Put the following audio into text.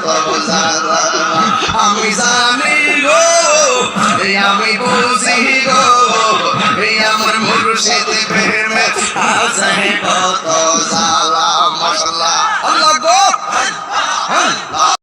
কত জ্বালা আমি জানি গো আমি বুঝি গো আমার মুর্শিদ প্রেমে আছে কত